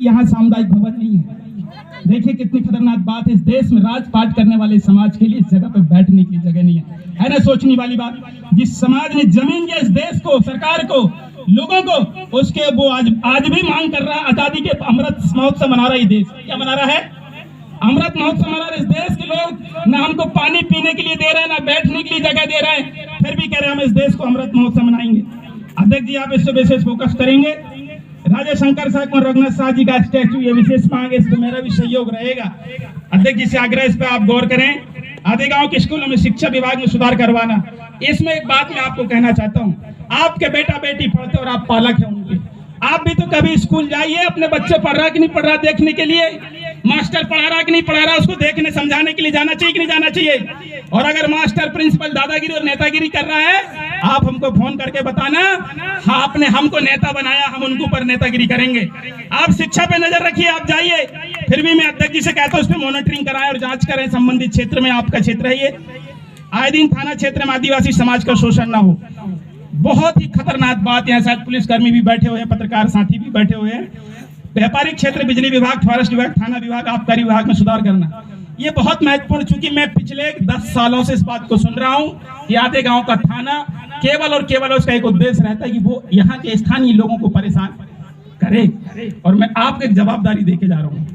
यहाँ सामुदायिक भवन नहीं है। देखिए कितनी खतरनाक बात है, इस देश में राजपाट करने वाले समाज के लिए इस जगह पे बैठने की जगह नहीं है ना? सोचने वाली बात, जिस समाज ने जमीन दिया इस देश को, सरकार को, लोगों को, उसके वो आज भी मांग कर रहा है आजादी के अमृत महोत्सव मना रहा है। देश क्या मना रहा है? अमृत महोत्सव मना रहा है। इस देश के लोग ना हमको पानी पीने के लिए दे रहे हैं, ना बैठने के लिए जगह दे रहे हैं, फिर भी कह रहे हैं हम इस देश को अमृत महोत्सव मनाएंगे। अध्यक्ष जी आप इस पर विशेष फोकस करेंगे। राजा शंकर साहब और रघुनाथ शाह जी का स्टैचू ये विशेष मांग है, इस पर मेरा भी सहयोग रहेगा। अध्यक्ष जी से आग्रह इस पर आप गौर करें। आधे गांव के स्कूलों में शिक्षा विभाग में सुधार करवाना। इसमें एक बात मैं आपको कहना चाहता हूँ, आपके बेटा बेटी पढ़ते और आप पालक हैं उनके, आप भी तो कभी स्कूल जाइए, अपने बच्चे पढ़ रहा कि नहीं पढ़ रहा देखने के लिए, मास्टर पढ़ा रहा कि नहीं पढ़ा रहा उसको देखने समझाने के लिए जाना चाहिए कि नहीं जाना चाहिए। और अगर मास्टर प्रिंसिपल दादागिरी और नेतागिरी कर रहा है, आप हमको फोन करके बताना, हाँ आपने हमको नेता बनाया, हम उनके ऊपर नेतागिरी करेंगे। आप शिक्षा पे नजर रखिए, आप जाइए। फिर भी मैं अध्यक्ष जी से कहता हूँ उस पर मॉनिटरिंग कराएं और जांच करें, संबंधित क्षेत्र में आपका क्षेत्र है ये। आए दिन थाना क्षेत्र में आदिवासी समाज का शोषण ना हो, बहुत ही खतरनाक बात। यहाँ शायद पुलिसकर्मी भी बैठे हुए हैं, पत्रकार साथी भी बैठे हुए हैं। व्यापारिक क्षेत्र, बिजली विभाग, फॉरेस्ट विभाग, थाना विभाग, आबकारी विभाग में सुधार करना, ये बहुत महत्वपूर्ण। चूंकि मैं पिछले 10 सालों से इस बात को सुन रहा हूँ कि आधे गांव का थाना केवल और केवल उसका एक उद्देश्य रहता है कि वो यहाँ के स्थानीय लोगों को परेशान करे। और मैं आपको एक जवाबदारी देके जा रहा हूँ,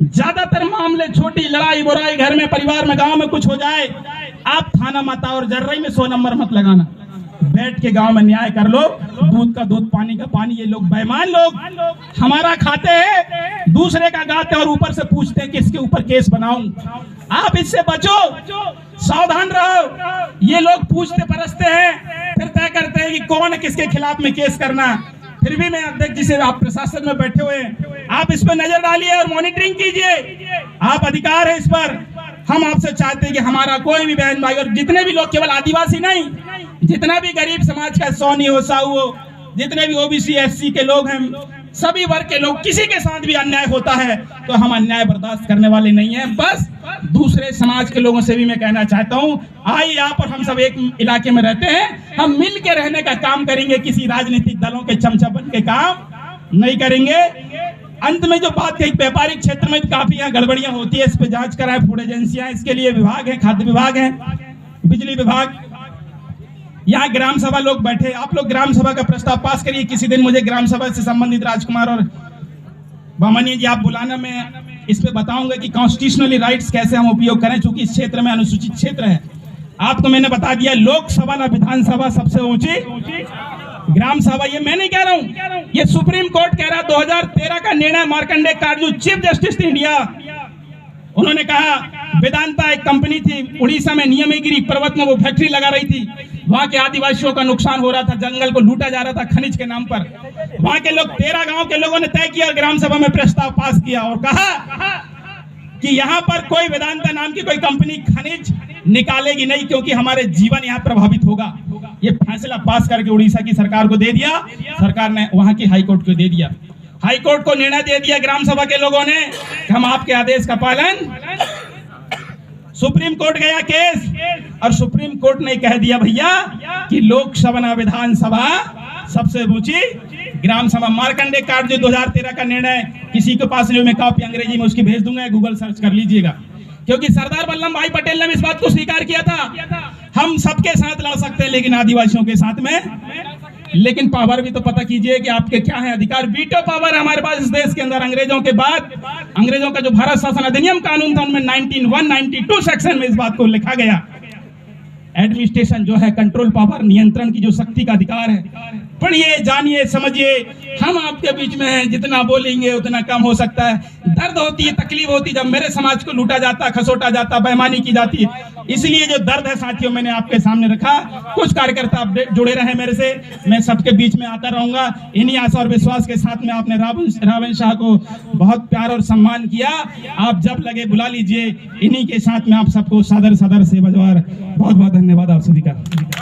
ज्यादातर मामले छोटी लड़ाई बुराई घर में, परिवार में, गांव में कुछ हो जाए, आप थाना माता और जर्रई में 100 नंबर मत लगाना। बैठ के गांव में न्याय कर लो, दूध का दूध पानी का पानी। ये लोग बेईमान लोग हमारा खाते हैं, दूसरे का गाते और ऊपर से पूछते हैं किसके ऊपर केस बनाऊं। आप इससे बचो, सावधान रहो। ये लोग पूछते परसते हैं, फिर तय करते हैं कि कौन किसके खिलाफ में केस करना। फिर भी मैं अध्यक्ष जी से, आप प्रशासन में बैठे हुए हैं, आप इस पर नजर डालिए और मॉनिटरिंग कीजिए। आप अधिकार है इस पर। हम आपसे चाहते हैं कि हमारा कोई भी बहन भाई, और जितने भी लोग, केवल आदिवासी नहीं, जितना भी गरीब समाज का सोनी हो, साहू हो, जितने भी ओबीसी एससी के लोग हैं, सभी वर्ग के लोग, किसी के साथ भी अन्याय होता है तो हम अन्याय बर्दाश्त करने वाले नहीं हैं। बस दूसरे समाज के लोगों से भी मैं कहना चाहता हूं, आइए आप और हम सब एक इलाके में रहते हैं, हम मिल के रहने का काम करेंगे, किसी राजनीतिक दलों के चमचा बन के काम नहीं करेंगे। अंत में जो बात कही, व्यापारिक क्षेत्र में काफी यहाँ गड़बड़ियां होती है, इस पे जांच कराए फूड एजेंसियां, इसके लिए विभाग है, खाद्य विभाग है, बिजली विभाग। यहाँ ग्राम सभा लोग बैठे, आप लोग ग्राम सभा का प्रस्ताव पास करिए। किसी दिन मुझे ग्राम सभा से संबंधित राजकुमार और बामनी जी आप बुलाना, मैं इस पे बताऊंगा कि कॉन्स्टिट्यूशनली राइट्स कैसे हम उपयोग करें, चूंकि इस क्षेत्र में अनुसूचित क्षेत्र है। आपको मैंने बता दिया, लोकसभा ना विधानसभा सबसे ऊंची ग्राम सभा। ये मैं नहीं कह रहा हूं, ये सुप्रीम कोर्ट कह रहा है। 2013 का निर्णय, मार्कंडे कार्जू चीफ जस्टिस इंडिया, उन्होंने कहा वेदांता एक कंपनी थी उड़ीसा में, नियमगिरी पर्वत में वो फैक्ट्री लगा रही थी, वहां के आदिवासियों का नुकसान हो रहा था, जंगल को लूटा जा रहा था खनिज के नाम पर। वहां के लोग 13 गांव के लोगों ने तय किया, ग्राम सभा में प्रस्ताव पास किया और कहा कि यहाँ पर कोई वेदांता नाम की कोई कंपनी खनिज निकालेगी नहीं, क्योंकि हमारे जीवन यहाँ प्रभावित होगा। ये फैसला पास करके उड़ीसा की सरकार को दे दिया, सरकार ने वहां की हाईकोर्ट को दे दिया, हाईकोर्ट को निर्णय दे दिया ग्राम सभा के लोगों ने कि हम आपके आदेश का पालन। सुप्रीम कोर्ट गया केस, और सुप्रीम कोर्ट ने कह दिया भैया कि लोकसभा ना विधानसभा सबसे ऊंची ग्राम सभा। मार्कंडे कार्ड जो 2013 का निर्णय, किसी के पास नहीं, मैं कॉपी अंग्रेजी में उसकी भेज दूंगा, गूगल सर्च कर लीजिएगा। क्योंकि सरदार वल्लभ भाई पटेल ने इस बात को स्वीकार किया था, हम सबके साथ लड़ सकते हैं लेकिन आदिवासियों के साथ में। लेकिन पावर भी तो पता कीजिए कि आपके क्या है अधिकार। वीटो पावर हमारे पास इस देश के अंदर अंग्रेजों के बाद, अंग्रेजों का जो भारत शासन अधिनियम कानून था उनमें 1992 सेक्शन में इस बात को लिखा गया, एडमिनिस्ट्रेशन जो है, कंट्रोल पावर, नियंत्रण की जो शक्ति का अधिकार है। पढ़िए, जानिए, समझिए, हम आपके बीच में हैं, जितना बोलेंगे उतना कम हो सकता है। दर्द होती है, तकलीफ होती है जब मेरे समाज को लूटा जाता, खसोटा जाता, बेईमानी की जाती है। इसलिए जो दर्द है साथियों, मैंने आपके सामने रखा। कुछ कार्यकर्ता जुड़े रहे मेरे से, मैं सबके बीच में आता रहूंगा। इन्हीं आशा और विश्वास के साथ में आपने रावण शाह को बहुत प्यार और सम्मान किया, आप जब लगे बुला लीजिए। इन्हीं के साथ में आप सबको सादर से बजवार बहुत बहुत धन्यवाद आप सभी का।